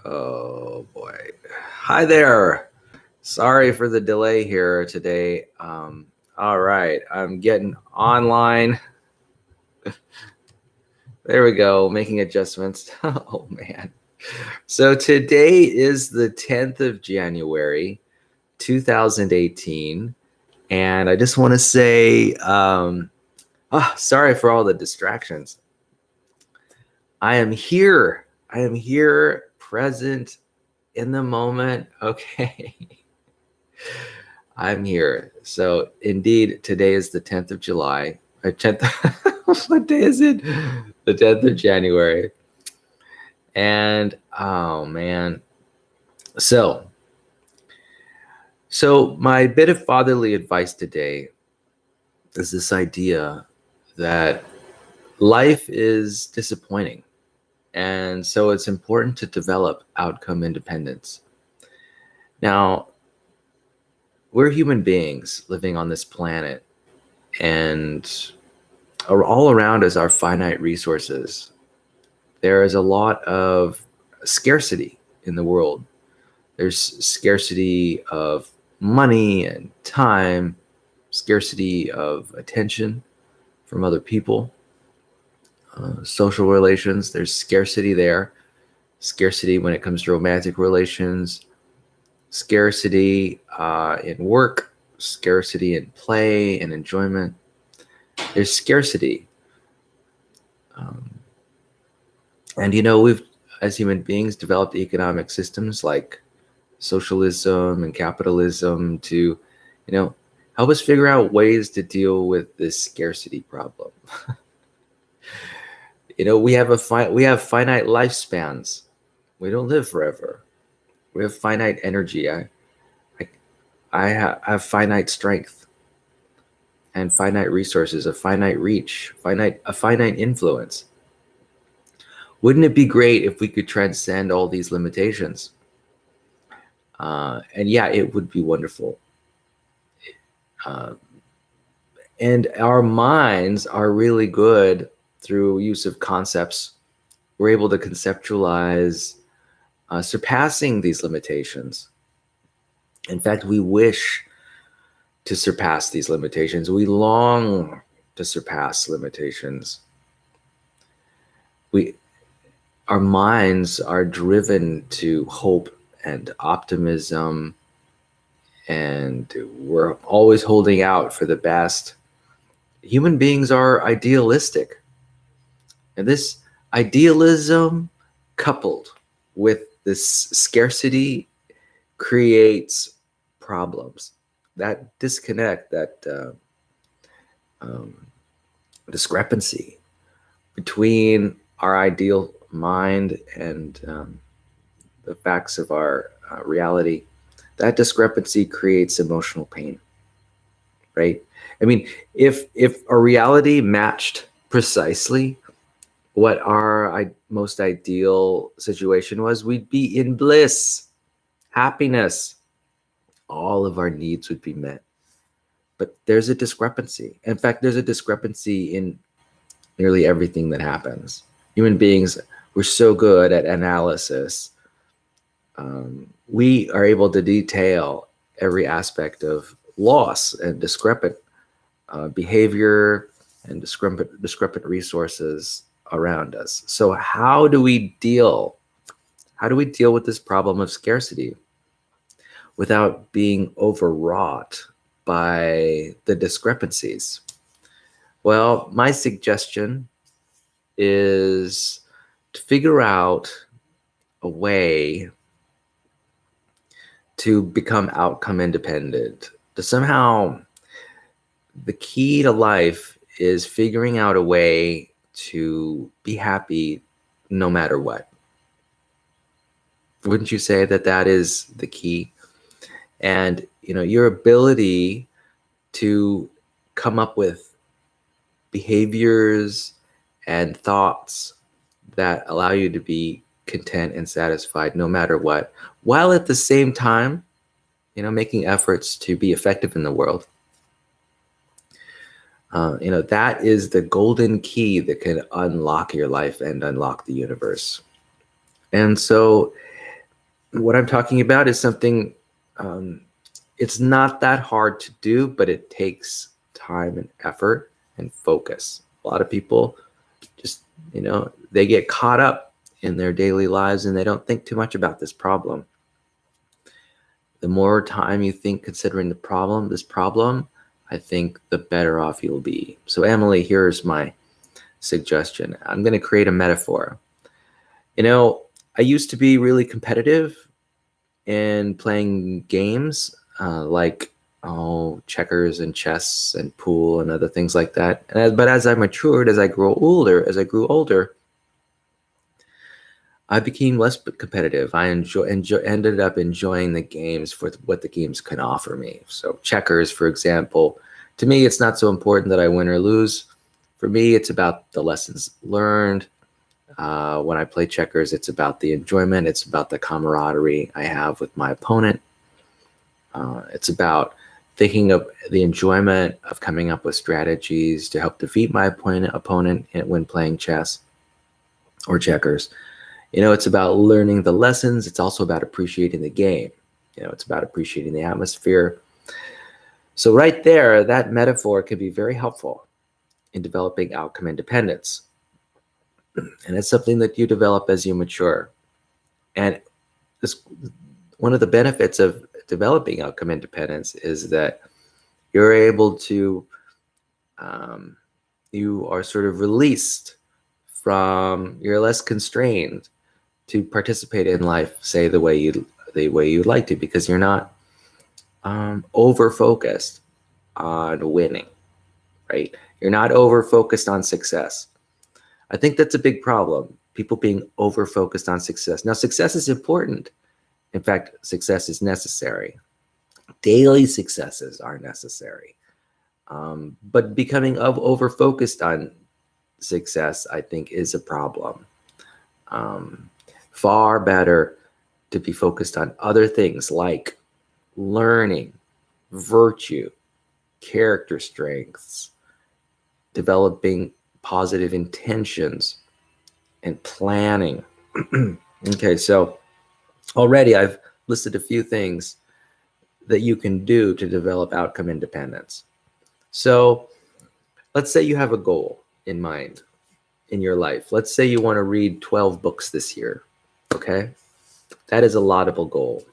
Oh boy. Hi there. Sorry for the delay here today. All right. I'm getting online. There we go. Making adjustments. Oh man. So today is the 10th of January, 2018. And I just want to say, sorry for all the distractions. I am here. I am here, present in the moment. Okay. I'm here. So indeed, today is the 10th of July. 10th, what day is it? The 10th of January. And oh man. So my bit of fatherly advice today is this idea that life is disappointing. And so it's important to develop outcome independence. Now, we're human beings living on this planet, and all around us are finite resources. There is a lot of scarcity in the world. There's scarcity of money and time, scarcity of attention from other people, social relations. There's scarcity there, scarcity when it comes to romantic relations, scarcity in work, scarcity in play and enjoyment. There's scarcity. And we've, as human beings, developed economic systems like socialism and capitalism to, help us figure out ways to deal with this scarcity problem. We have finite lifespans. We don't live forever. We have finite energy. I have finite strength and finite resources, a finite reach, a finite influence. Wouldn't it be great if we could transcend all these limitations? And yeah, it would be wonderful. And our minds are really good through use of concepts. We're able to conceptualize surpassing these limitations. In fact, we wish to surpass these limitations. We long to surpass limitations. Our minds are driven to hope and optimism, and we're always holding out for the best. Human beings are idealistic. And this idealism, coupled with this scarcity, creates problems. That disconnect, that discrepancy between our ideal mind and the facts of our reality, that discrepancy creates emotional pain, right? I mean, if a reality matched precisely what our most ideal situation was, we'd be in bliss, happiness. All of our needs would be met. But there's a discrepancy. In fact, there's a discrepancy in nearly everything that happens. Human beings, we're so good at analysis. We are able to detail every aspect of loss and discrepant behavior and discrepant resources around us. So how do we deal with this problem of scarcity without being overwrought by the discrepancies? Well, my suggestion is to figure out a way to become outcome independent. To somehow, the key to life is figuring out a way to be happy no matter what. Wouldn't you say that is the key? And your ability to come up with behaviors and thoughts that allow you to be content and satisfied no matter what, while at the same time, making efforts to be effective in the world. That is the golden key that can unlock your life and unlock the universe. And so What I'm talking about is something, um, it's not that hard to do, but it takes time and effort and focus. A lot of people just, they get caught up in their daily lives and they don't think too much about this problem. The more time you think considering this problem, I think the better off you'll be. So Emily, here's my suggestion. I'm going to create a metaphor. I used to be really competitive in playing games, like checkers and chess and pool and other things like that. But as I matured, as I grew older, I became less competitive. I ended up enjoying the games for what the games can offer me. So checkers, for example, to me, it's not so important that I win or lose. For me, it's about the lessons learned. When I play checkers, it's about the enjoyment. It's about the camaraderie I have with my opponent. It's about thinking of the enjoyment of coming up with strategies to help defeat my opponent when playing chess or checkers. It's about learning the lessons. It's also about appreciating the game. It's about appreciating the atmosphere. So right there, that metaphor can be very helpful in developing outcome independence. And it's something that you develop as you mature. And one of the benefits of developing outcome independence is that you're able to, you are sort of released you're less constrained to participate in life, say the way you'd like to, because you're not over focused on winning, right? You're not over focused on success. I think that's a big problem. People being over focused on success. Now, success is important. In fact, success is necessary. Daily successes are necessary. But becoming over focused on success, I think, is a problem. Far better to be focused on other things like learning, virtue, character strengths, developing positive intentions, and planning. Okay, so already I've listed a few things that you can do to develop outcome independence. So let's say you have a goal in mind in your life. Let's say you want to read 12 books this year. Okay, that is a laudable goal.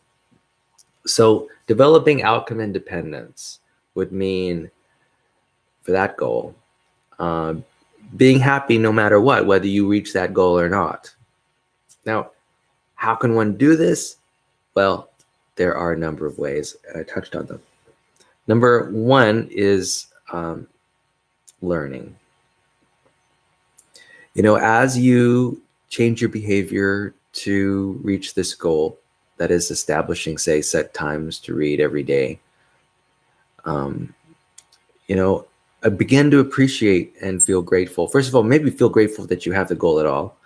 So developing outcome independence would mean, for that goal, being happy no matter what, whether you reach that goal or not. Now, how can one do this? Well, there are a number of ways, and I touched on them. Number one is learning. As you change your behavior to reach this goal, that is establishing, say, set times to read every day, begin to appreciate and feel grateful. First of all, maybe feel grateful that you have the goal at all.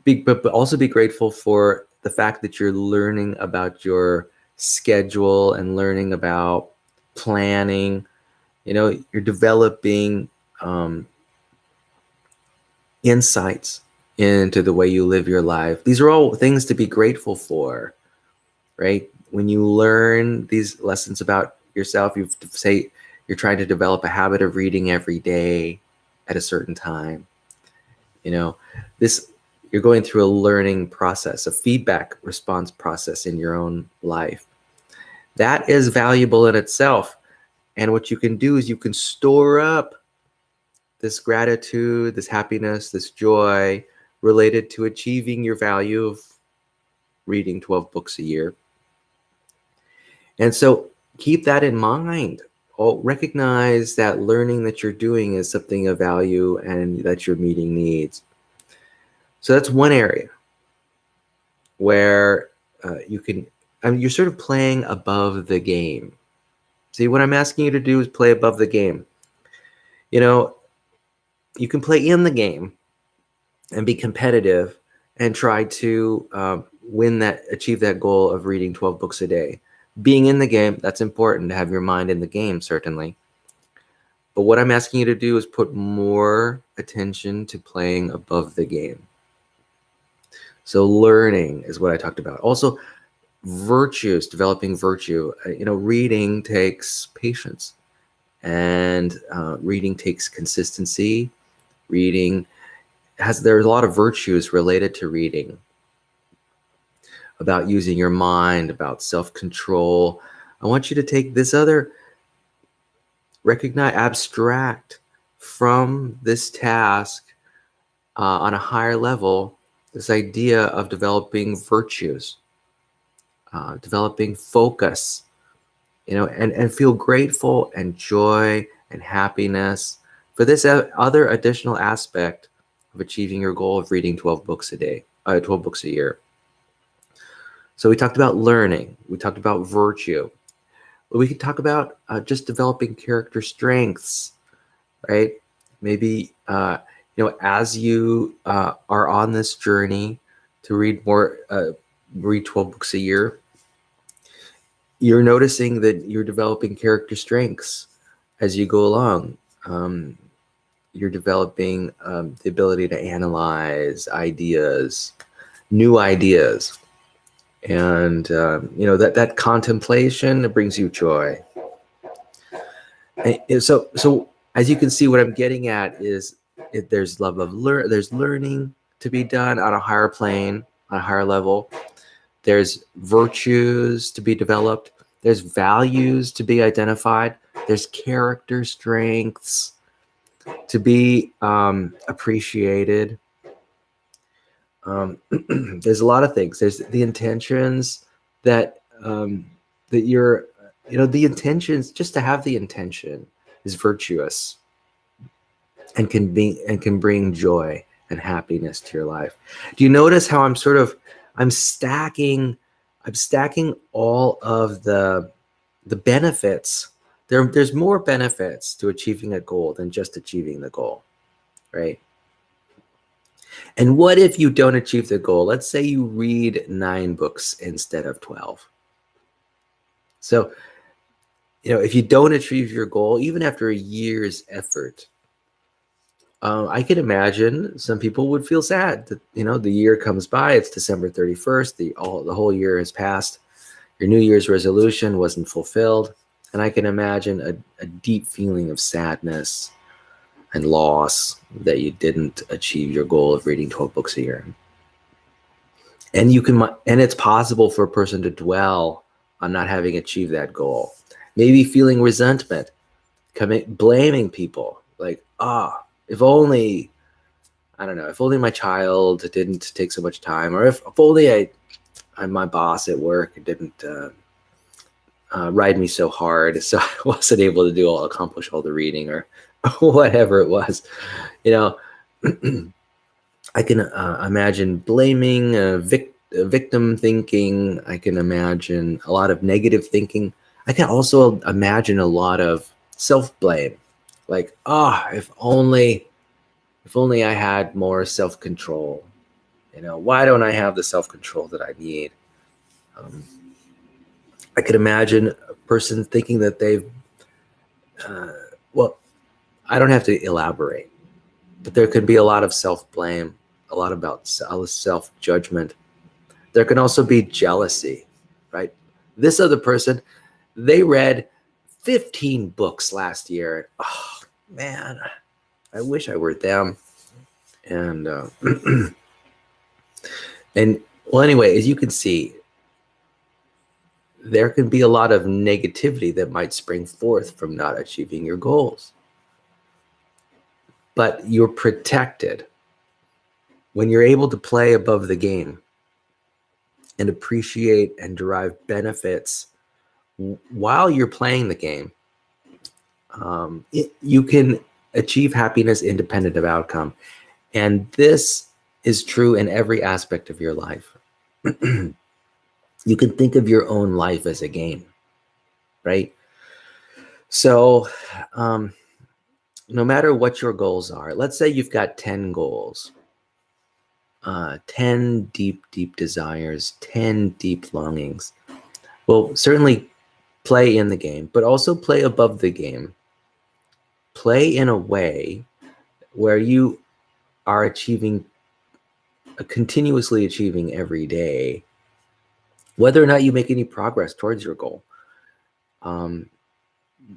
But also be grateful for the fact that you're learning about your schedule and learning about planning. You're developing insights into the way you live your life. These are all things to be grateful for, right? When you learn these lessons about yourself, you're trying to develop a habit of reading every day at a certain time. You're going through a learning process, a feedback response process in your own life. That is valuable in itself. And what you can do is you can store up this gratitude, this happiness, this joy related to achieving your value of reading 12 books a year. And so keep that in mind. Recognize that learning that you're doing is something of value and that you're meeting needs. So that's one area where you're sort of playing above the game. See, what I'm asking you to do is play above the game. You can play in the game and be competitive and try to achieve that goal of reading 12 books a day. Being in the game, that's important to have your mind in the game, certainly. But what I'm asking you to do is put more attention to playing above the game. So learning is what I talked about. Also, virtues, developing virtue. Reading takes patience, and reading takes consistency. Reading there's a lot of virtues related to reading, about using your mind, about self-control. I want you to take this other, abstract from this task on a higher level, this idea of developing virtues, developing focus, and feel grateful and joy and happiness for this other additional aspect of achieving your goal of reading 12 books a day, 12 books a year. So we talked about learning, we talked about virtue. We could talk about just developing character strengths, right? Maybe, as you are on this journey to read 12 books a year, you're noticing that you're developing character strengths as you go along. You're developing the ability to analyze ideas, new ideas. And, that contemplation brings you joy. And so as you can see, what I'm getting at is there's there's learning to be done on a higher plane, on a higher level. There's virtues to be developed. There's values to be identified. There's character strengths to be appreciated. There's a lot of things. There's the intentions that you're, the intentions, just to have the intention is virtuous and can bring joy and happiness to your life. Do you notice how I'm stacking all of the benefits? There's more benefits to achieving a goal than just achieving the goal, right? And what if you don't achieve the goal? Let's say you read 9 books instead of 12. So, if you don't achieve your goal, even after a year's effort, I can imagine some people would feel sad that, the year comes by, it's December 31st, the whole year has passed, your New Year's resolution wasn't fulfilled, and I can imagine a deep feeling of sadness and loss that you didn't achieve your goal of reading 12 books a year. And it's possible for a person to dwell on not having achieved that goal, maybe feeling resentment, blaming people, like, if only, I don't know, if only my child didn't take so much time, or if only my boss at work didn't ride me so hard, so I wasn't able to accomplish all the reading, or whatever it was. I can imagine blaming, victim thinking. I can imagine a lot of negative thinking. I can also imagine a lot of self-blame, like, if only I had more self-control. Why don't I have the self-control that I need? I could imagine a person thinking that they've, I don't have to elaborate, but there could be a lot of self-blame, a lot about self-judgment. There can also be jealousy, right? This other person, they read 15 books last year. Oh, man, I wish I were them. And, anyway, as you can see, there can be a lot of negativity that might spring forth from not achieving your goals. But you're protected when you're able to play above the game and appreciate and derive benefits while you're playing the game. You can achieve happiness independent of outcome. And this is true in every aspect of your life. You can think of your own life as a game, right? So, no matter what your goals are, let's say you've got 10 goals, 10 deep, deep desires, 10 deep longings. Well, certainly play in the game, but also play above the game. Play in a way where you are achieving continuously achieving every day, whether or not you make any progress towards your goal.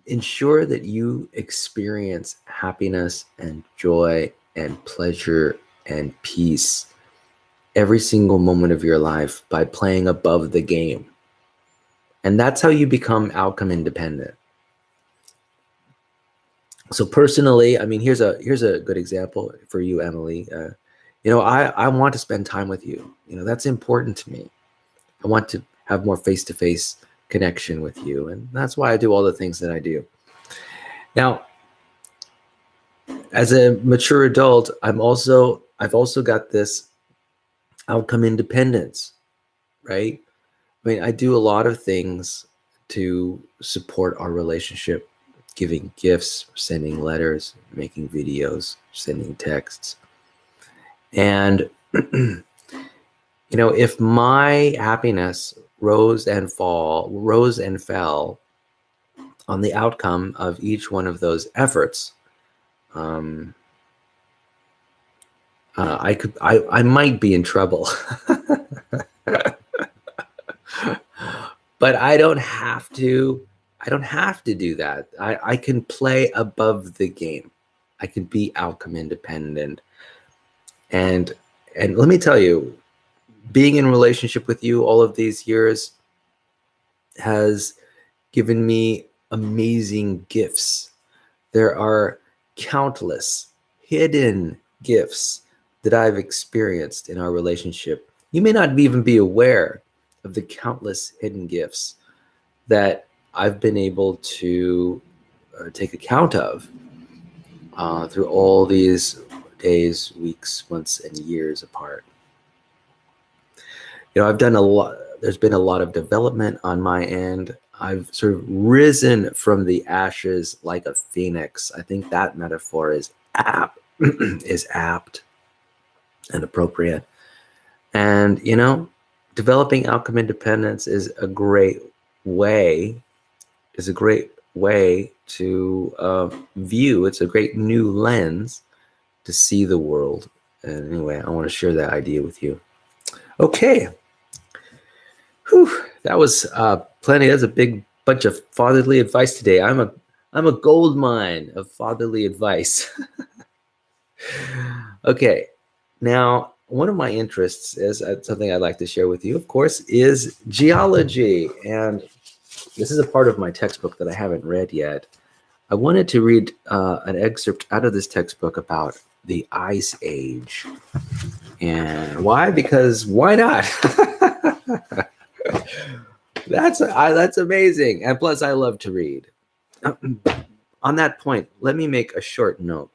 Ensure that you experience happiness and joy and pleasure and peace every single moment of your life by playing above the game. And that's how you become outcome independent. So personally, I mean, here's a good example for you, Emily. I want to spend time with you. That's important to me. I want to have more face-to-face connection with you, and that's why I do all the things that I do. Now, as a mature adult, I've also got this outcome independence, right? I mean, I do a lot of things to support our relationship, giving gifts, sending letters, making videos, sending texts. And, if my happiness rose and fell on the outcome of each one of those efforts, I might be in trouble. But I don't have to do that. I can play above the game. I can be outcome independent. And let me tell you, being in a relationship with you all of these years has given me amazing gifts. There are countless hidden gifts that I've experienced in our relationship. You may not even be aware of the countless hidden gifts that I've been able to take account of through all these days, weeks, months, and years apart. I've done a lot. There's been a lot of development on my end. I've sort of risen from the ashes like a phoenix. I think that metaphor is apt, and appropriate. And, developing outcome independence is a great way to view. It's a great new lens to see the world. And anyway, I want to share that idea with you. Okay. Whew, that was plenty. That's a big bunch of fatherly advice today. I'm a gold mine of fatherly advice. Okay. Now, one of my interests is something I'd like to share with you, of course, is geology. And this is a part of my textbook that I haven't read yet. I wanted to read an excerpt out of this textbook about the Ice Age. And why? Because why not? That's amazing. And plus, I love to read. On that point, let me make a short note.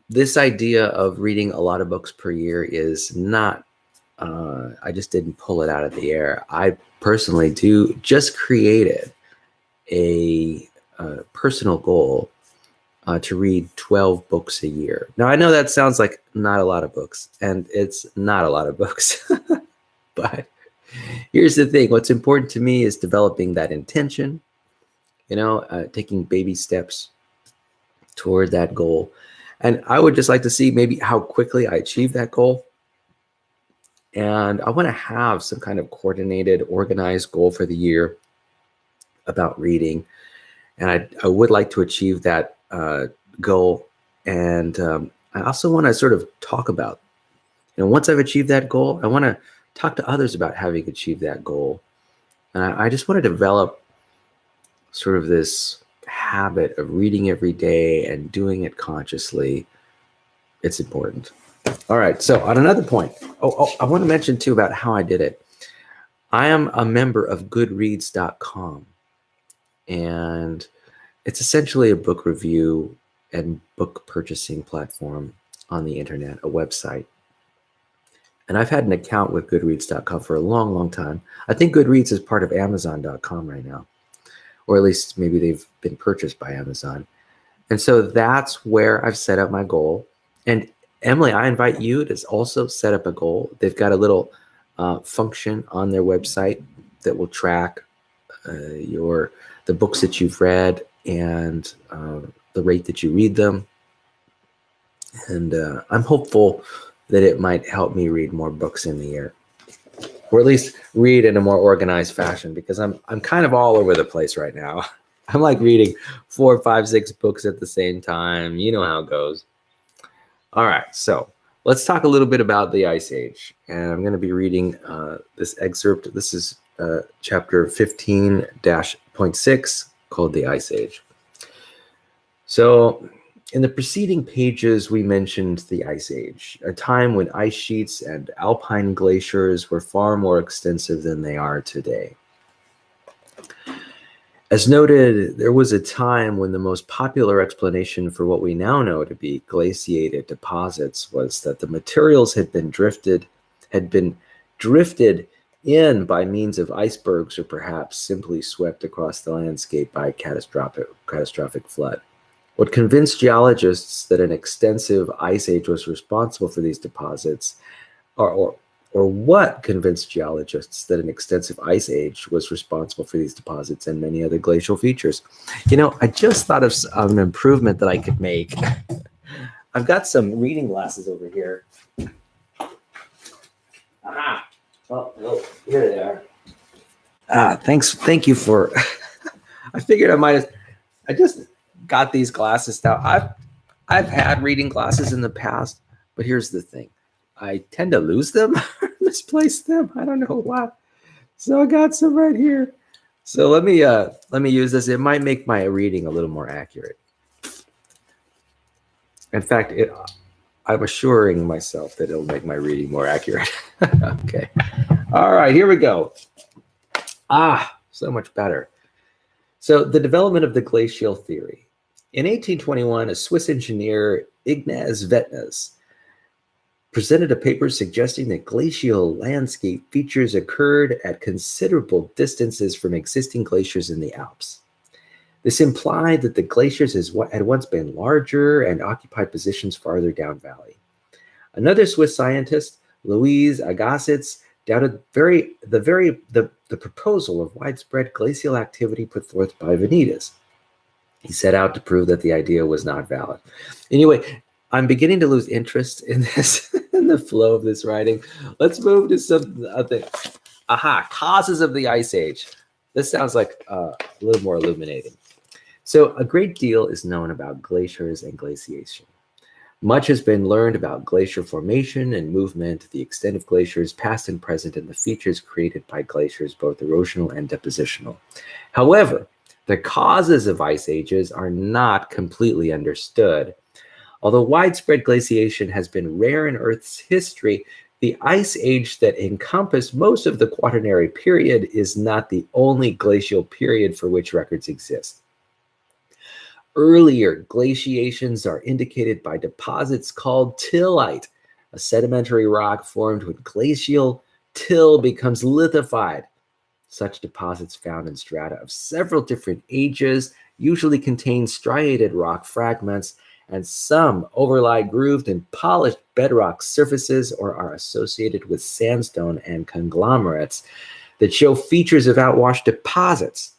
This idea of reading a lot of books per year is not, I just didn't pull it out of the air. I personally just created a personal goal to read 12 books a year. Now, I know that sounds like not a lot of books, and it's not a lot of books. But here's the thing. What's important to me is developing that intention, taking baby steps toward that goal. And I would just like to see maybe how quickly I achieve that goal. And I want to have some kind of coordinated, organized goal for the year about reading. And I would like to achieve that goal. And I also want to sort of talk about, once I've achieved that goal, I want to talk to others about having achieved that goal. And I just want to develop sort of this habit of reading every day and doing it consciously. It's important. All right. So on another point, I want to mention too about how I did it. I am a member of Goodreads.com, and it's essentially a book review and book purchasing platform on the internet, a website. And I've had an account with Goodreads.com for a long, long time. I think Goodreads is part of Amazon.com right now, or at least maybe they've been purchased by Amazon. And so that's where I've set up my goal. And Emily, I invite you to also set up a goal. They've got a little function on their website that will track the books that you've read and the rate that you read them. And I'm hopeful that it might help me read more books in the year, or at least read in a more organized fashion, because I'm kind of all over the place right now. I'm like reading 4, 5, 6 books at the same time. You know how it goes. All right, so let's talk a little bit about the Ice Age. And I'm going to be reading this excerpt. This is chapter 15-0.6, called The Ice Age. So in the preceding pages, we mentioned the Ice Age, a time when ice sheets and alpine glaciers were far more extensive than they are today. As noted, there was a time when the most popular explanation for what we now know to be glaciated deposits was that the materials had been drifted in by means of icebergs, or perhaps simply swept across the landscape by a catastrophic flood. What convinced geologists that an extensive ice age was responsible for these deposits, or what convinced geologists that an extensive ice age was responsible for these deposits and many other glacial features? You know, I just thought of an improvement that I could make. I've got some reading glasses over here. Aha! Oh, here they are. Thank you for. I figured I just got these glasses now. I've had reading glasses in the past, but here's the thing. I tend to lose them, misplace them. I don't know why. So I got some right here. So let me use this. It might make my reading a little more accurate. In fact, I'm assuring myself that it'll make my reading more accurate. Okay. All right, here we go. So much better. So the development of the glacial theory. In 1821, a Swiss engineer, Ignaz Vettnes, presented a paper suggesting that glacial landscape features occurred at considerable distances from existing glaciers in the Alps. This implied that the glaciers had once been larger and occupied positions farther down valley. Another Swiss scientist, Louis Agassiz, doubted the proposal of widespread glacial activity put forth by Vettnes. He set out to prove that the idea was not valid. Anyway, I'm beginning to lose interest in this, in the flow of this writing. Let's move to some other. Causes of the Ice Age. This sounds like a little more illuminating. So a great deal is known about glaciers and glaciation. Much has been learned about glacier formation and movement, the extent of glaciers, past and present, and the features created by glaciers, both erosional and depositional. However, the causes of ice ages are not completely understood. Although widespread glaciation has been rare in Earth's history, the ice age that encompassed most of the Quaternary period is not the only glacial period for which records exist. Earlier glaciations are indicated by deposits called tillite, a sedimentary rock formed when glacial till becomes lithified. Such deposits found in strata of several different ages usually contain striated rock fragments, and some overlie grooved and polished bedrock surfaces or are associated with sandstone and conglomerates that show features of outwashed deposits.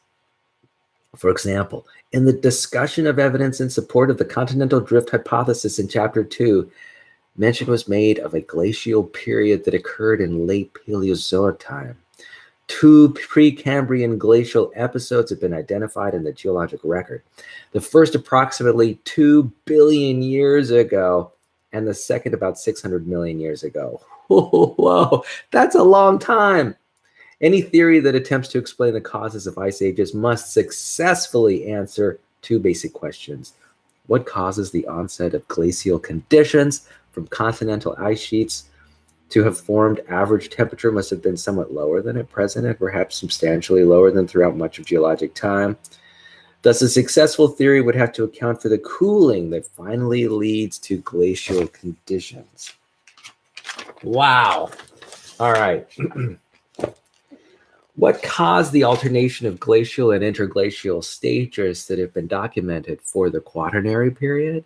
For example, in the discussion of evidence in support of the continental drift hypothesis in Chapter 2, mention was made of a glacial period that occurred in late Paleozoic time. 2 Precambrian glacial episodes have been identified in the geologic record. The first approximately 2 billion years ago, and the second about 600 million years ago. Whoa, that's a long time. Any theory that attempts to explain the causes of ice ages must successfully answer 2 basic questions. What causes the onset of glacial conditions from continental ice sheets to have formed? Average temperature must have been somewhat lower than at present, and perhaps substantially lower than throughout much of geologic time. Thus, a successful theory would have to account for the cooling that finally leads to glacial conditions. Wow. All right. What caused the alternation of glacial and interglacial stages that have been documented for the Quaternary period?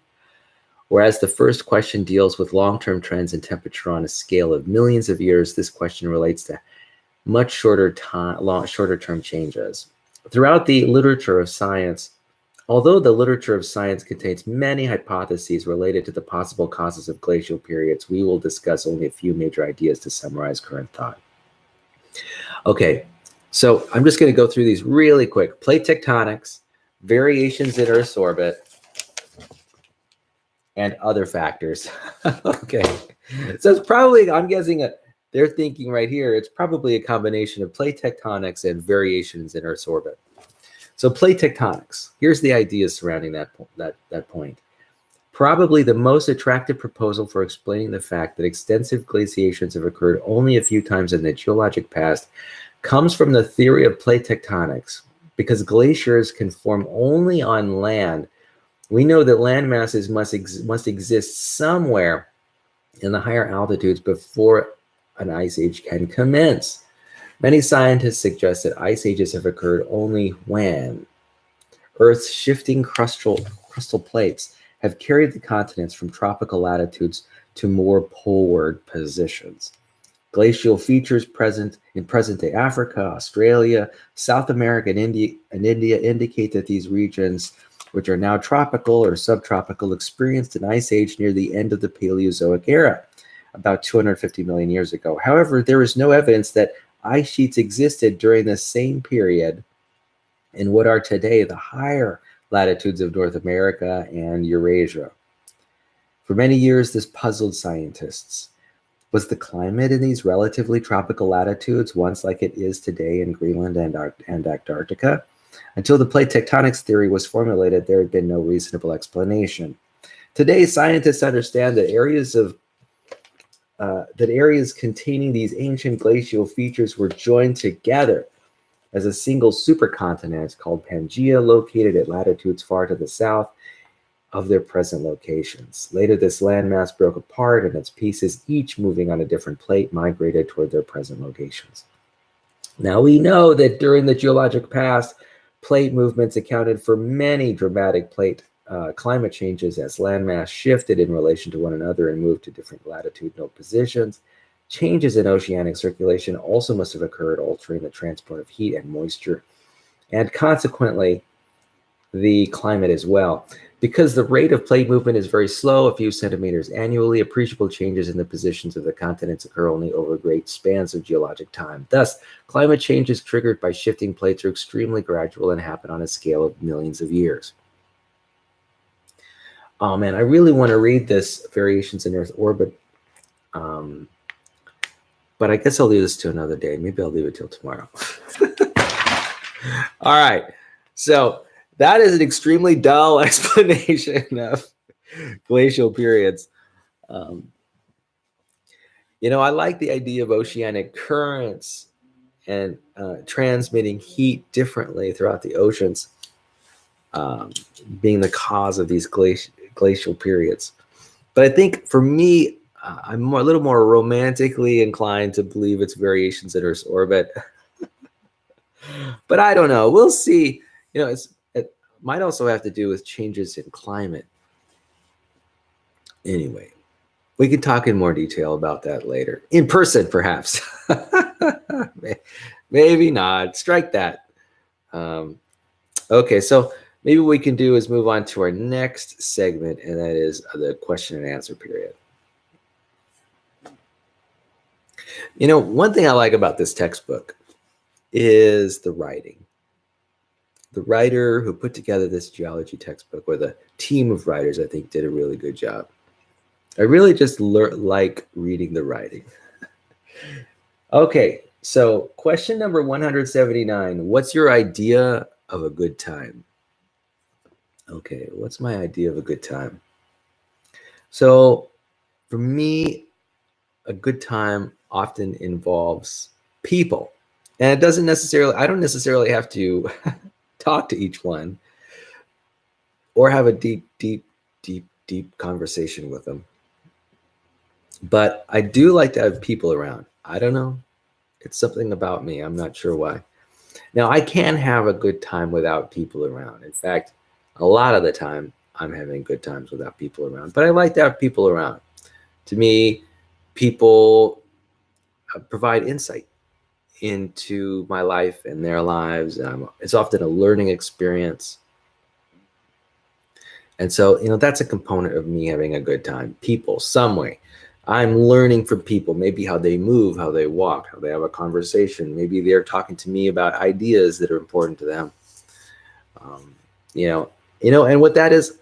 Whereas the first question deals with long-term trends in temperature on a scale of millions of years, this question relates to much shorter-term changes. Throughout the literature of science, Although the literature of science contains many hypotheses related to the possible causes of glacial periods, we will discuss only a few major ideas to summarize current thought. Okay, so I'm just going to go through these really quick. Plate tectonics, variations in Earth's orbit, and other factors. Okay, so it's probably, I'm guessing, they're thinking right here, it's probably a combination of plate tectonics and variations in Earth's orbit. So plate tectonics, here's the ideas surrounding that point. Probably the most attractive proposal for explaining the fact that extensive glaciations have occurred only a few times in the geologic past comes from the theory of plate tectonics. Because glaciers can form only on land, we know that land masses must exist somewhere in the higher altitudes before an ice age can commence. Many scientists suggest that ice ages have occurred only when Earth's shifting crustal plates have carried the continents from tropical latitudes to more poleward positions. Glacial features present in present-day Africa, Australia, South America, and India indicate that these regions, which are now tropical or subtropical, experienced an ice age near the end of the Paleozoic era, about 250 million years ago. However, there is no evidence that ice sheets existed during the same period in what are today the higher latitudes of North America and Eurasia. For many years, this puzzled scientists. Was the climate in these relatively tropical latitudes once like it is today in Greenland and Antarctica? Until the plate tectonics theory was formulated, there had been no reasonable explanation. Today, scientists understand that areas containing these ancient glacial features were joined together as a single supercontinent called Pangaea, located at latitudes far to the south of their present locations. Later, this landmass broke apart, and its pieces, each moving on a different plate, migrated toward their present locations. Now, we know that during the geologic past, plate movements accounted for many dramatic climate changes as landmass shifted in relation to one another and moved to different latitudinal positions. Changes in oceanic circulation also must have occurred, altering the transport of heat and moisture, and consequently, the climate as well. Because the rate of plate movement is very slow, a few centimeters annually, appreciable changes in the positions of the continents occur only over great spans of geologic time. Thus, climate changes triggered by shifting plates are extremely gradual and happen on a scale of millions of years. Oh man, I really want to read this Variations in Earth Orbit, but I guess I'll leave this to another day. Maybe I'll leave it till tomorrow. All right, so that is an extremely dull explanation of glacial periods. I like the idea of oceanic currents and transmitting heat differently throughout the oceans being the cause of these glacial periods. But I think for me, I'm a little more romantically inclined to believe it's variations in Earth's orbit. But I don't know. We'll see. It might also have to do with changes in climate. Anyway, we can talk in more detail about that later. In person, perhaps. Maybe not. Strike that. Okay, so maybe what we can do is move on to our next segment, and that is the question and answer period. One thing I like about this textbook is the writing. The writer who put together this geology textbook, or the team of writers, I think did a really good job. I really just like reading the writing. Okay, so question number 179. What's your idea of a good time? Okay, what's my idea of a good time? So for me, a good time often involves people. And I don't necessarily have to talk to each one or have a deep conversation with them. But I do like to have people around. I don't know. It's something about me. I'm not sure why. Now, I can have a good time without people around. In fact, a lot of the time, I'm having good times without people around. But I like to have people around. To me, people provide insight into my life and their lives. It's often a learning experience. And so, that's a component of me having a good time. People, some way. I'm learning from people, maybe how they move, how they walk, how they have a conversation. Maybe they're talking to me about ideas that are important to them. Um, you know, and what that is,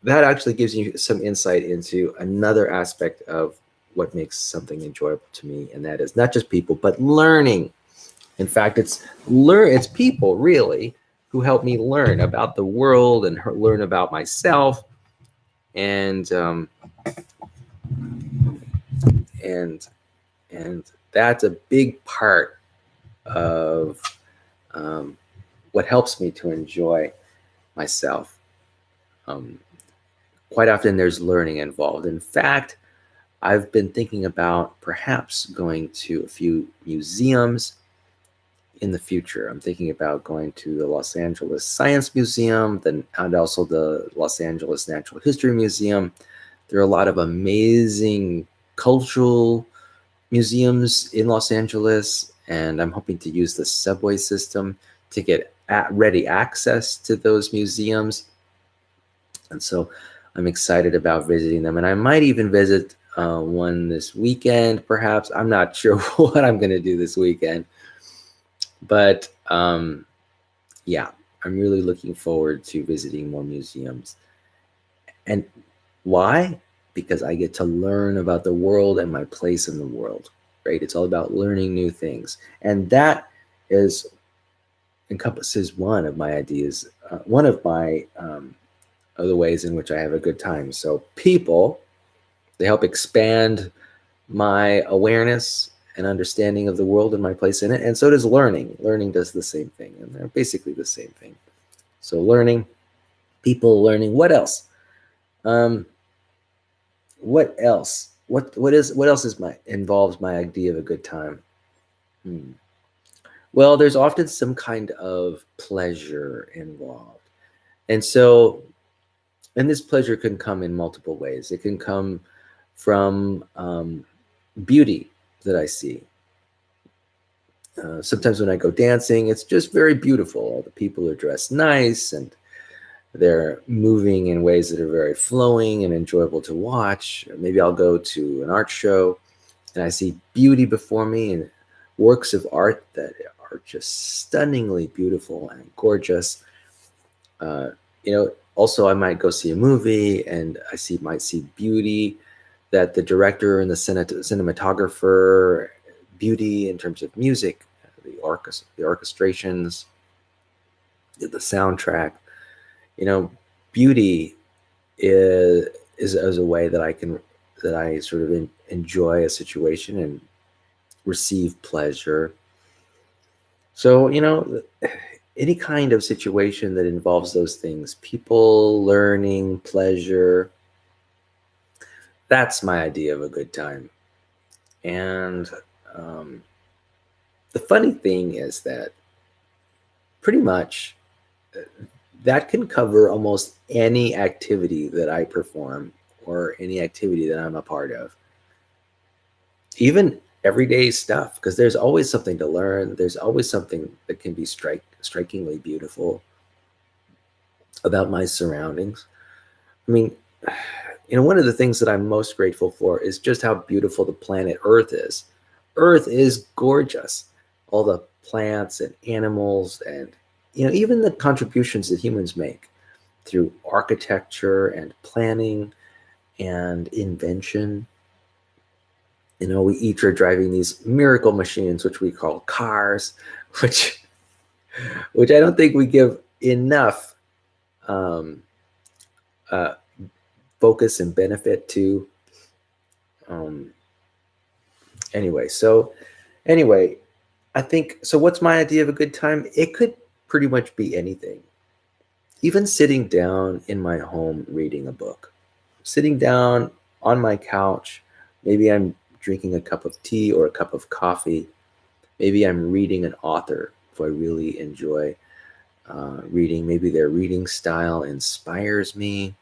that actually gives you some insight into another aspect of what makes something enjoyable to me, and that is not just people, but learning. In fact, it's people really who help me learn about the world and learn about myself, and and and that's a big part of um, what helps me to enjoy myself. Um, Quite often, there's learning involved. In fact, I've been thinking about perhaps going to a few museums in the future. I'm thinking about going to the Los Angeles Science Museum, and also the Los Angeles Natural History Museum. There are a lot of amazing cultural museums in Los Angeles, and I'm hoping to use the subway system to get ready access to those museums. And so I'm excited about visiting them. And I might even visit one this weekend, perhaps. I'm not sure what I'm going to do this weekend. But yeah, I'm really looking forward to visiting more museums. And why? Because I get to learn about the world and my place in the world, right? It's all about learning new things. And that is encompasses one of my ideas, one of my other ways in which I have a good time. So people, they help expand my awareness and understanding of the world and my place in it. And so does learning. Learning does the same thing, and they're basically the same thing. So learning, people learning. What else? What else? What else is my involves my idea of a good time? Hmm. Well, there's often some kind of pleasure involved, and so and this pleasure can come in multiple ways. It can come from beauty that I see. Sometimes when I go dancing, it's just very beautiful. All the people are dressed nice and they're moving in ways that are very flowing and enjoyable to watch. Maybe I'll go to an art show and I see beauty before me and works of art that are just stunningly beautiful and gorgeous. Uh, Also I might go see a movie and might see beauty that the director and the cinematographer, beauty in terms of music, the orchestrations, the soundtrack. Beauty is a way that I sort of enjoy a situation and receive pleasure. So any kind of situation that involves those things, people, learning, pleasure, that's my idea of a good time. And um, the funny thing is that pretty much that can cover almost any activity that I perform or any activity that I'm a part of. Even everyday stuff, because there's always something to learn. There's always something that can be strikingly beautiful about my surroundings. I mean, one of the things that I'm most grateful for is just how beautiful the planet Earth is. Earth is gorgeous. All the plants and animals and even the contributions that humans make through architecture and planning and invention. We each are driving these miracle machines, which we call cars, which I don't think we give enough um, uh, focus and benefit to. Um, anyway, I think so. What's my idea of a good time? It could pretty much be anything. Even sitting down in my home reading a book, sitting down on my couch, maybe I'm drinking a cup of tea or a cup of coffee. Maybe I'm reading an author who I really enjoy reading. Maybe their reading style inspires me.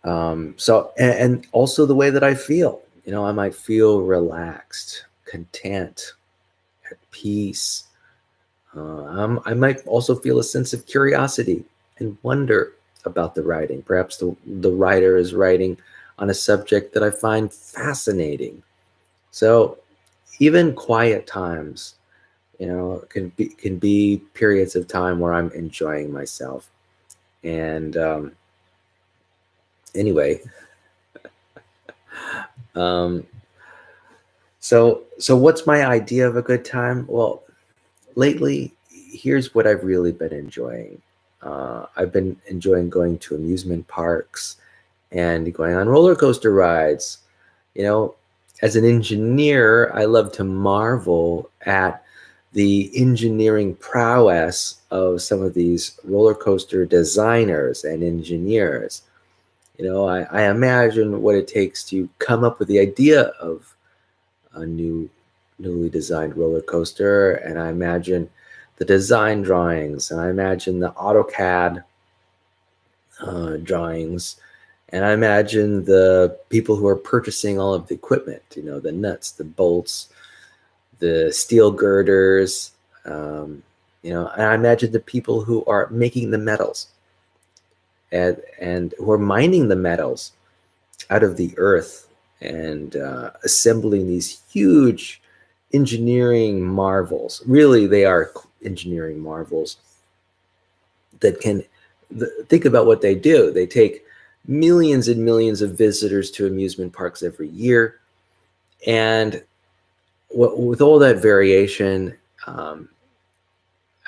And also the way that I feel. I might feel relaxed, content, at peace. I might also feel a sense of curiosity. and wonder about the writing. Perhaps the writer is writing on a subject that I find fascinating. So even quiet times, can be periods of time where I'm enjoying myself. And anyway, um, so what's my idea of a good time? Well, lately, here's what I've really been enjoying. I've been enjoying going to amusement parks and going on roller coaster rides. You know, as an engineer, I love to marvel at the engineering prowess of some of these roller coaster designers and engineers. I imagine what it takes to come up with the idea of a newly designed roller coaster, and I imagine the design drawings, and I imagine the AutoCAD drawings, and I imagine the people who are purchasing all of the equipment, the nuts, the bolts, the steel girders, and I imagine the people who are making the metals and who are mining the metals out of the earth and assembling these huge engineering marvels. Really, they are engineering marvels that can think about what they do. They take millions and millions of visitors to amusement parks every year, and with all that variation, um,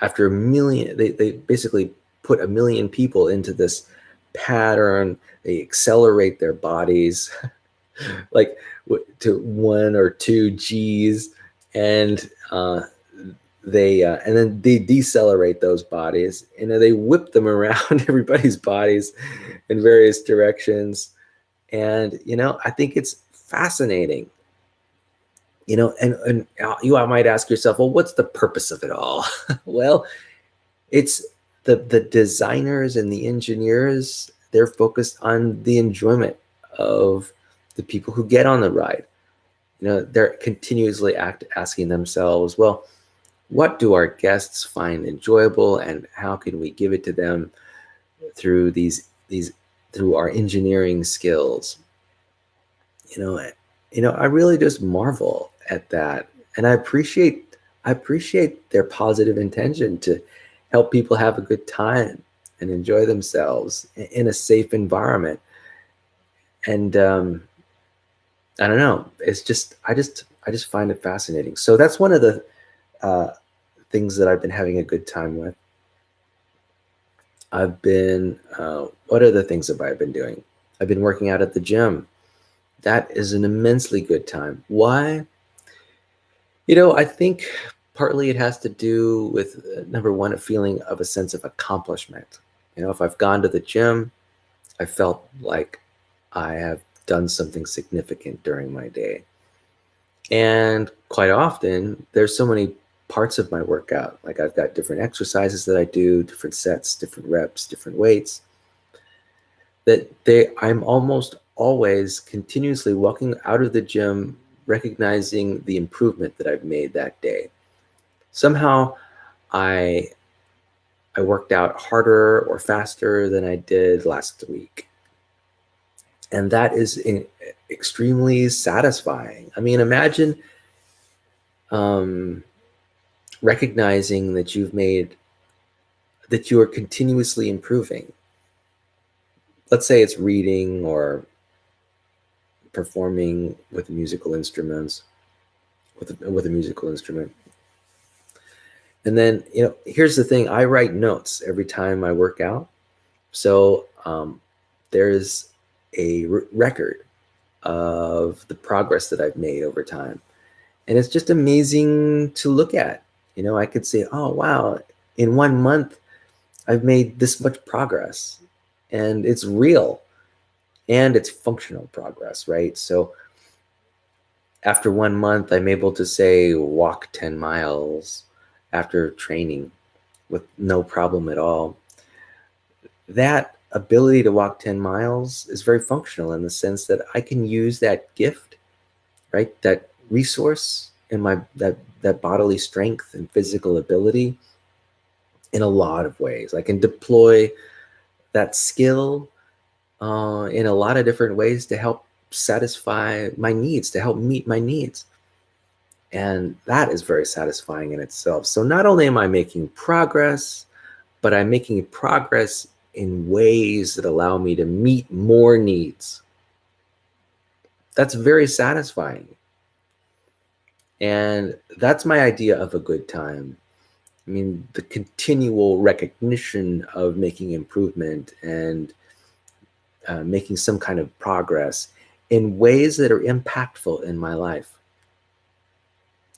after a million, they basically put a million people into this pattern. They accelerate their bodies like to 1 or 2 Gs, and and then they decelerate those bodies, and then they whip them around everybody's bodies in various directions. And I think it's fascinating. And you might ask yourself, well, what's the purpose of it all? Well, it's the designers and the engineers. They're focused on the enjoyment of the people who get on the ride. They're continuously asking themselves, well, what do our guests find enjoyable, and how can we give it to them through these through our engineering skills? I really just marvel at that, and I appreciate their positive intention to help people have a good time and enjoy themselves in a safe environment. And I don't know, it's just I just find it fascinating. So that's one of the uh, things that I've been having a good time with. What other things have I been doing? I've been working out at the gym. That is an immensely good time. Why? I think partly it has to do with number one, a feeling of a sense of accomplishment. If I've gone to the gym, I felt like I have done something significant during my day. And quite often, there's so many parts of my workout. Like I've got different exercises that I do, different sets, different reps, different weights, that I'm almost always continuously walking out of the gym recognizing the improvement that I've made that day. Somehow I I worked out harder or faster than I did last week. And that is extremely satisfying. I mean, imagine um, recognizing that you are continuously improving. Let's say it's reading or performing with musical instruments, with a musical instrument. And then, here's the thing: I write notes every time I work out. So there's a record of the progress that I've made over time. And it's just amazing to look at. I could say, oh, wow, in 1 month, I've made this much progress. And it's real and it's functional progress, right? So after 1 month, I'm able to say walk 10 miles after training with no problem at all. That ability to walk 10 miles is very functional in the sense that I can use that gift, right? That resource and that bodily strength and physical ability in a lot of ways. I can deploy that skill in a lot of different ways to help satisfy my needs, to help meet my needs. And that is very satisfying in itself. So not only am I making progress, but I'm making progress in ways that allow me to meet more needs. That's very satisfying. And that's my idea of a good time. I mean, the continual recognition of making improvement and making some kind of progress in ways that are impactful in my life.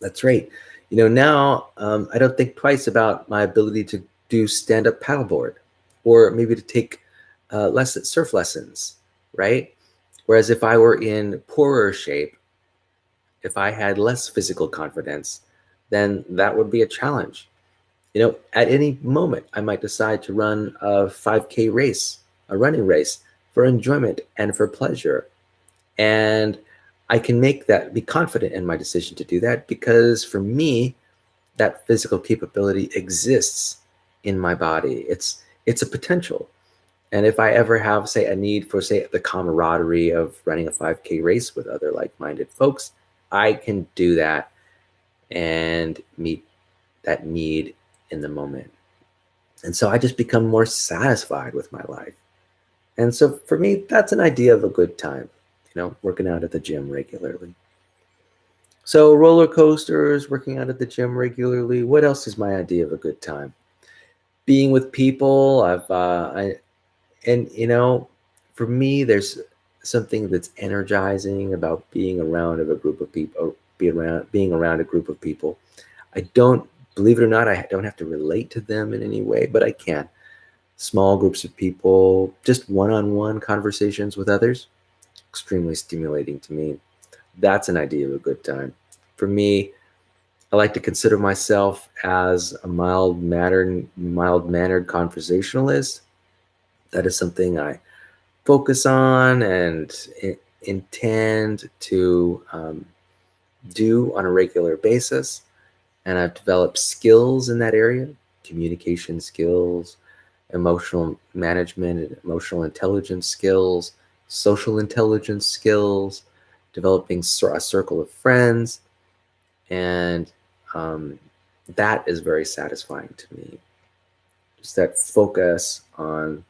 That's right. Now I don't think twice about my ability to do stand-up paddleboard, or maybe to take surf lessons, right? Whereas if I were in poorer shape, if I had less physical confidence, then that would be a challenge. At any moment, I might decide to run a 5K race, a running race, for enjoyment and for pleasure. And I can be confident in my decision to do that, because for me, that physical capability exists in my body. It's a potential. And if I ever have, say, a need for, say, the camaraderie of running a 5K race with other like-minded folks, I can do that and meet that need in the moment. And so I just become more satisfied with my life. And so for me, that's an idea of a good time, working out at the gym regularly. So roller coasters, working out at the gym regularly. What else is my idea of a good time? Being with people. For me, there's something that's energizing about being around a group of people, being around a group of people. I don't, believe it or not, I don't have to relate to them in any way, but I can. Small groups of people, just one-on-one conversations with others, extremely stimulating to me. That's an idea of a good time. For me, I like to consider myself as a mild-mannered conversationalist. That is something I focus on and intend to do on a regular basis. And I've developed skills in that area: communication skills, emotional management and emotional intelligence skills, social intelligence skills, developing a circle of friends. And that is very satisfying to me. Just that focus on,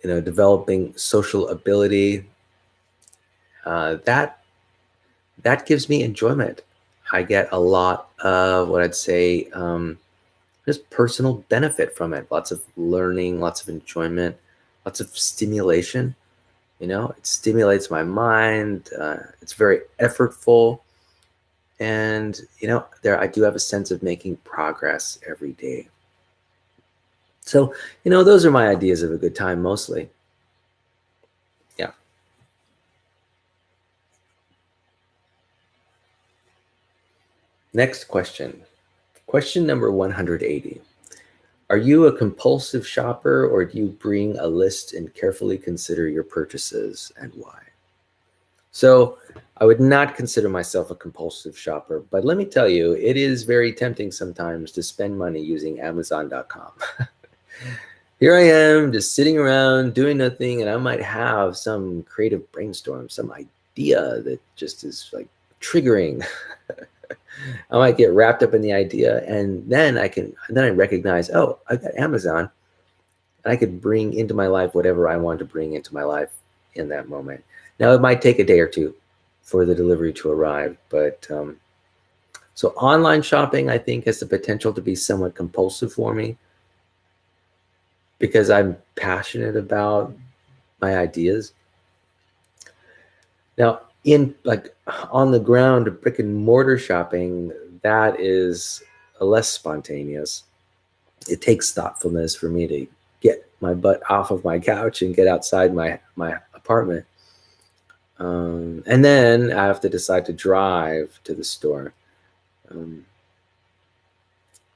developing social ability, that gives me enjoyment. I get a lot of what I'd say, just personal benefit from it. Lots of learning, lots of enjoyment, lots of stimulation. It stimulates my mind. It's very effortful. And, I do have a sense of making progress every day. So, those are my ideas of a good time mostly. Yeah. Next question. Question number 180. Are you a compulsive shopper, or do you bring a list and carefully consider your purchases, and why? So I would not consider myself a compulsive shopper, but let me tell you, it is very tempting sometimes to spend money using Amazon.com. Here I am just sitting around doing nothing, and I might have some creative brainstorm, some idea that just is like triggering. I might get wrapped up in the idea, and then I recognize, oh, I've got Amazon, and I could bring into my life whatever I want to bring into my life in that moment. Now, it might take a day or two for the delivery to arrive, but so online shopping, I think, has the potential to be somewhat compulsive for me, because I'm passionate about my ideas. Now, in like on the ground, brick and mortar shopping, that is less spontaneous. It takes thoughtfulness for me to get my butt off of my couch and get outside my apartment. And then I have to decide to drive to the store.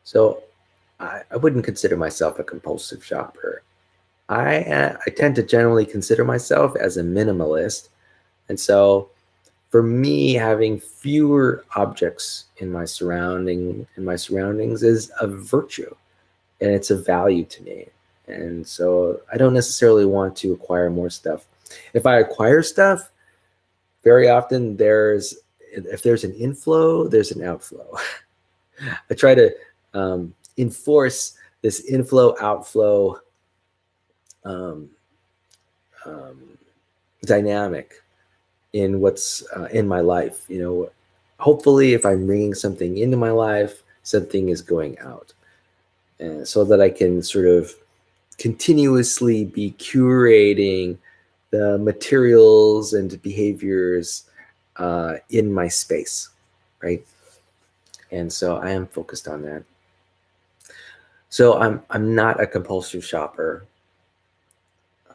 So I wouldn't consider myself a compulsive shopper. I tend to generally consider myself as a minimalist. And so for me, having fewer objects in my surroundings is a virtue, and it's a value to me. And so I don't necessarily want to acquire more stuff. If I acquire stuff, very often if there's an inflow, there's an outflow. I try to enforce this inflow outflow um, um, dynamic in what's in my life. Hopefully, if I'm bringing something into my life, something is going out, and so that I can sort of continuously be curating the materials and behaviors in my space, right? And so I am focused on that. So I'm not a compulsive shopper.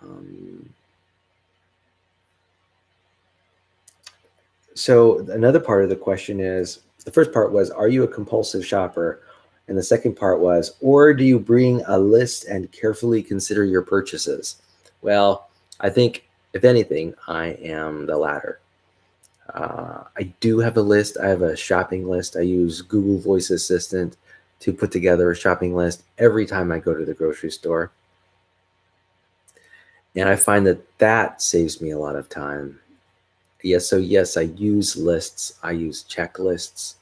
Um, so another part of the question is, the first part was, are you a compulsive shopper? And the second part was, or do you bring a list and carefully consider your purchases? Well, I think if anything, I am the latter. I do have a list. I have a shopping list. I use Google Voice Assistant to put together a shopping list every time I go to the grocery store. And I find that saves me a lot of time. Yes, so yes, I use lists. I use checklists.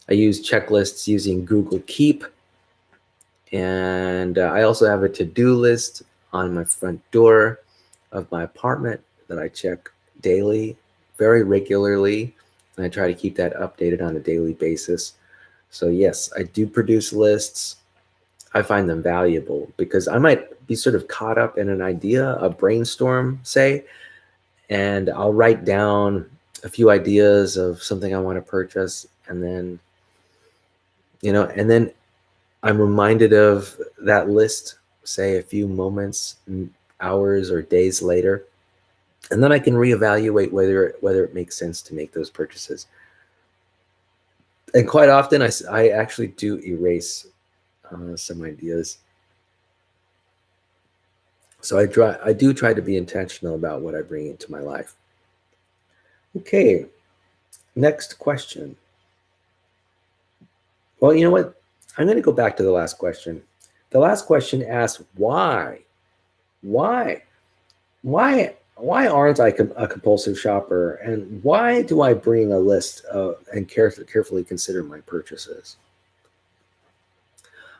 I use checklists using Google Keep. And I also have a to-do list on my front door of my apartment that I check daily, very regularly. And I try to keep that updated on a daily basis. So yes, I do produce lists. I find them valuable because I might be sort of caught up in an idea, a brainstorm, say, and I'll write down a few ideas of something I want to purchase. And then I'm reminded of that list, say a few moments, hours, or days later. And then I can reevaluate whether it makes sense to make those purchases. And quite often, I actually do erase some ideas. So I do try to be intentional about what I bring into my life. Okay, next question. Well, you know what? I'm going to go back to the last question. The last question asks why? Why? Why aren't I a compulsive shopper? And why do I bring a list and carefully consider my purchases?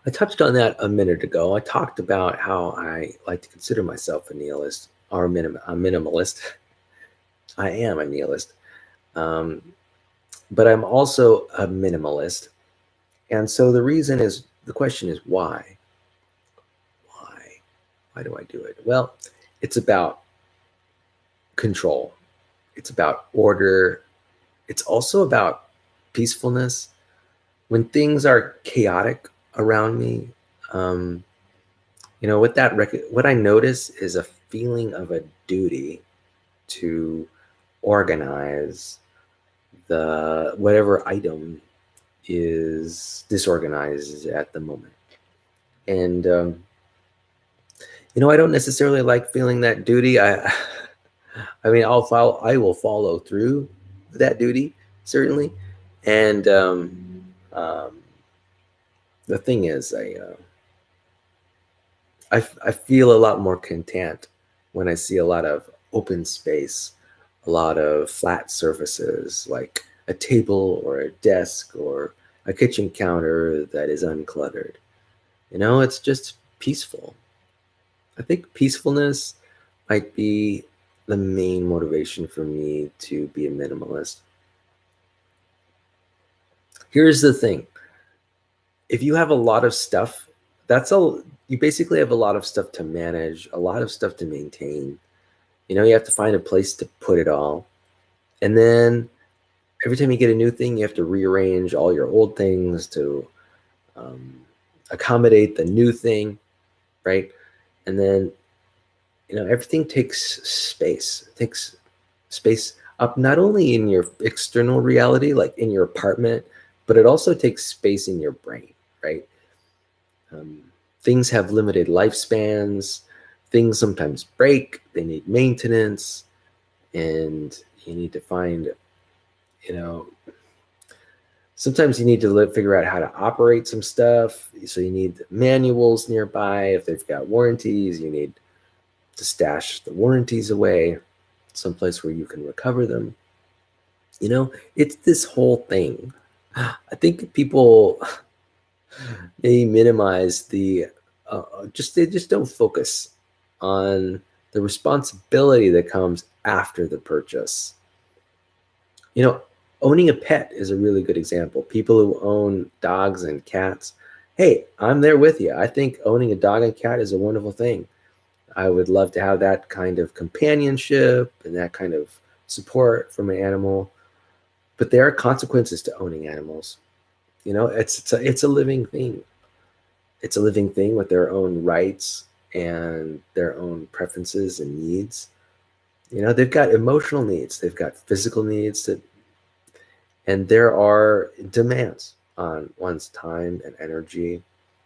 I touched on that a minute ago. I talked about how I like to consider myself a nihilist or a minimalist. I am a nihilist. But I'm also a minimalist. And so the question is why? Why? Why do I do it? Well, it's about control. It's about order. It's also about peacefulness. When things are chaotic around me, what I notice is a feeling of a duty to organize the whatever item is disorganized at the moment. And I don't necessarily like feeling that duty. I mean, I will follow through that duty, certainly. And the thing is, I feel a lot more content when I see a lot of open space, a lot of flat surfaces like a table or a desk or a kitchen counter that is uncluttered. It's just peaceful. I think peacefulness might be the main motivation for me to be a minimalist. Here's the thing. If you have a lot of stuff, you basically have a lot of stuff to manage, a lot of stuff to maintain. You have to find a place to put it all. And then every time you get a new thing, you have to rearrange all your old things to accommodate the new thing, right? And then, everything takes space. It takes space up not only in your external reality, like in your apartment, but it also takes space in your brain, right? Things have limited lifespans. Things sometimes break. They need maintenance, and you need to find, Sometimes you need to figure out how to operate some stuff. So you need manuals nearby. If they've got warranties, you need to stash the warranties away someplace where you can recover them. It's this whole thing. I think people they minimize they just don't focus on the responsibility that comes after the purchase. You know, owning a pet is a really good example. People who own dogs and cats, hey, I'm there with you. I think owning a dog and cat is a wonderful thing. I would love to have that kind of companionship and that kind of support from an animal. But there are consequences to owning animals. It's a living thing. It's a living thing with their own rights and their own preferences and needs. They've got emotional needs, they've got physical needs and there are demands on one's time and energy.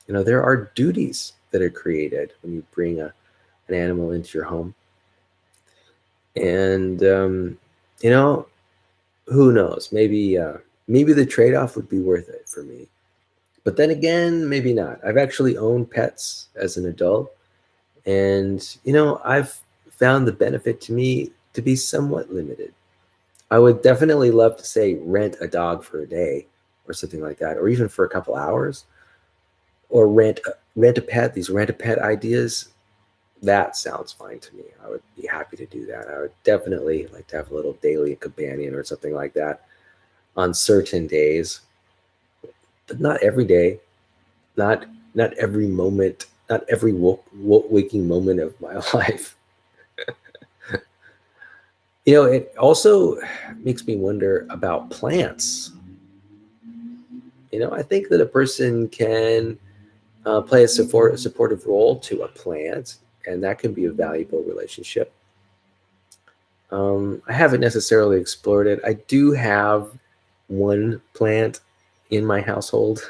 There are duties that are created when you bring an animal into your home. And who knows? Maybe the trade-off would be worth it for me. But then again, maybe not. I've actually owned pets as an adult, and I've found the benefit to me to be somewhat limited. I would definitely love to say rent a dog for a day or something like that, or even for a couple hours, or rent a pet. These rent a pet ideas, that sounds fine to me. I would be happy to do that. I would definitely like to have a little daily companion or something like that on certain days, but not every day, not every moment, not every waking moment of my life. It also makes me wonder about plants. I think that a person can play a supportive role to a plant, and that can be a valuable relationship. I haven't necessarily explored it. I do have one plant in my household,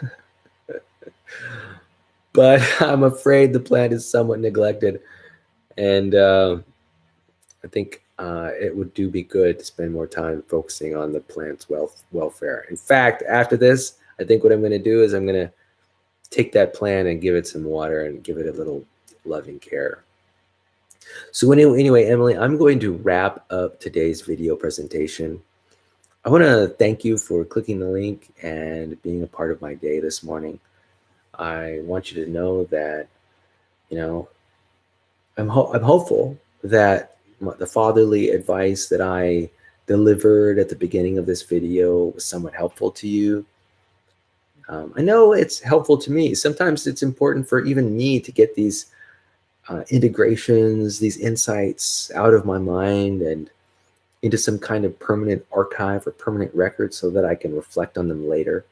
but I'm afraid the plant is somewhat neglected, and I think it would be good to spend more time focusing on the plant's welfare. In fact, after this, I think what I'm going to do is I'm going to take that plant and give it some water and give it a little loving care. So anyway, Emily, I'm going to wrap up today's video presentation. I want to thank you for clicking the link and being a part of my day this morning. I want you to know that, I'm hopeful that the fatherly advice that I delivered at the beginning of this video was somewhat helpful to you. I know it's helpful to me. Sometimes it's important for even me to get these integrations, these insights out of my mind and into some kind of permanent archive or permanent record so that I can reflect on them later.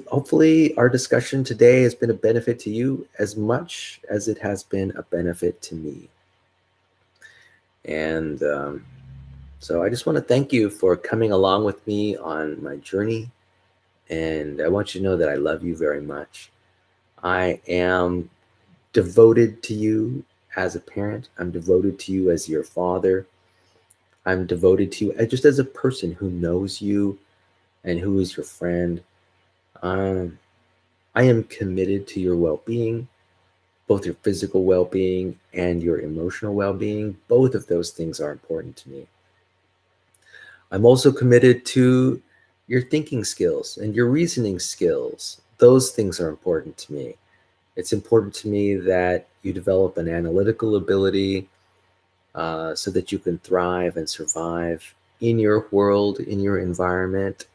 Hopefully our discussion today has been a benefit to you as much as it has been a benefit to me. And so I just want to thank you for coming along with me on my journey. And I want you to know that I love you very much. I am devoted to you as a parent. I'm devoted to you as your father. I'm devoted to you just as a person who knows you and who is your friend. I am committed to your well-being, both your physical well-being and your emotional well-being. Both of those things are important to me. I'm also committed to your thinking skills and your reasoning skills. Those things are important to me. It's important to me that you develop an analytical ability so that you can thrive and survive in your world, in your environment,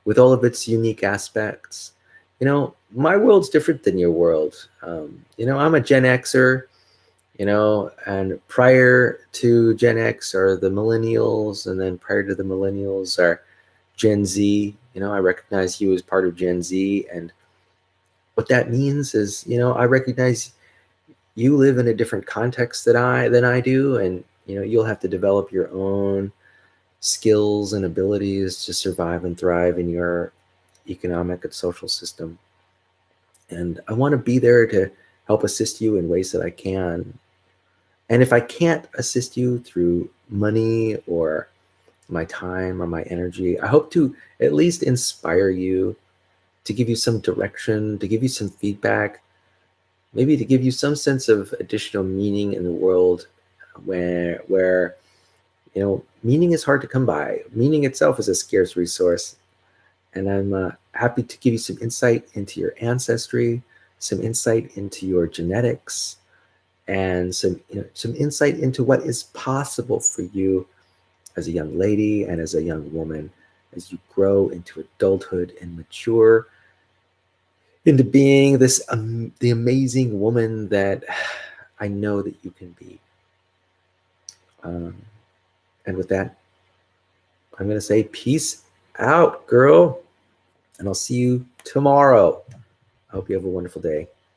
with all of its unique aspects. My world's different than your world. I'm a Gen Xer, and prior to Gen X are the millennials, and then prior to the millennials are Gen Z. I recognize you as part of Gen Z, and what that means is, I recognize you live in a different context than I do, and you'll have to develop your own skills and abilities to survive and thrive in your economic and social system. And I want to be there to help assist you in ways that I can. And if I can't assist you through money or my time or my energy. I hope to at least inspire you, to give you some direction, to give you some feedback, maybe to give you some sense of additional meaning in the world where meaning is hard to come by. Meaning itself is a scarce resource. And I'm happy to give you some insight into your ancestry, some insight into your genetics, and some insight into what is possible for you as a young lady and as a young woman as you grow into adulthood and mature into being the amazing woman that I know that you can be. Um, and with that, I'm going to say peace out, girl. And I'll see you tomorrow. I hope you have a wonderful day.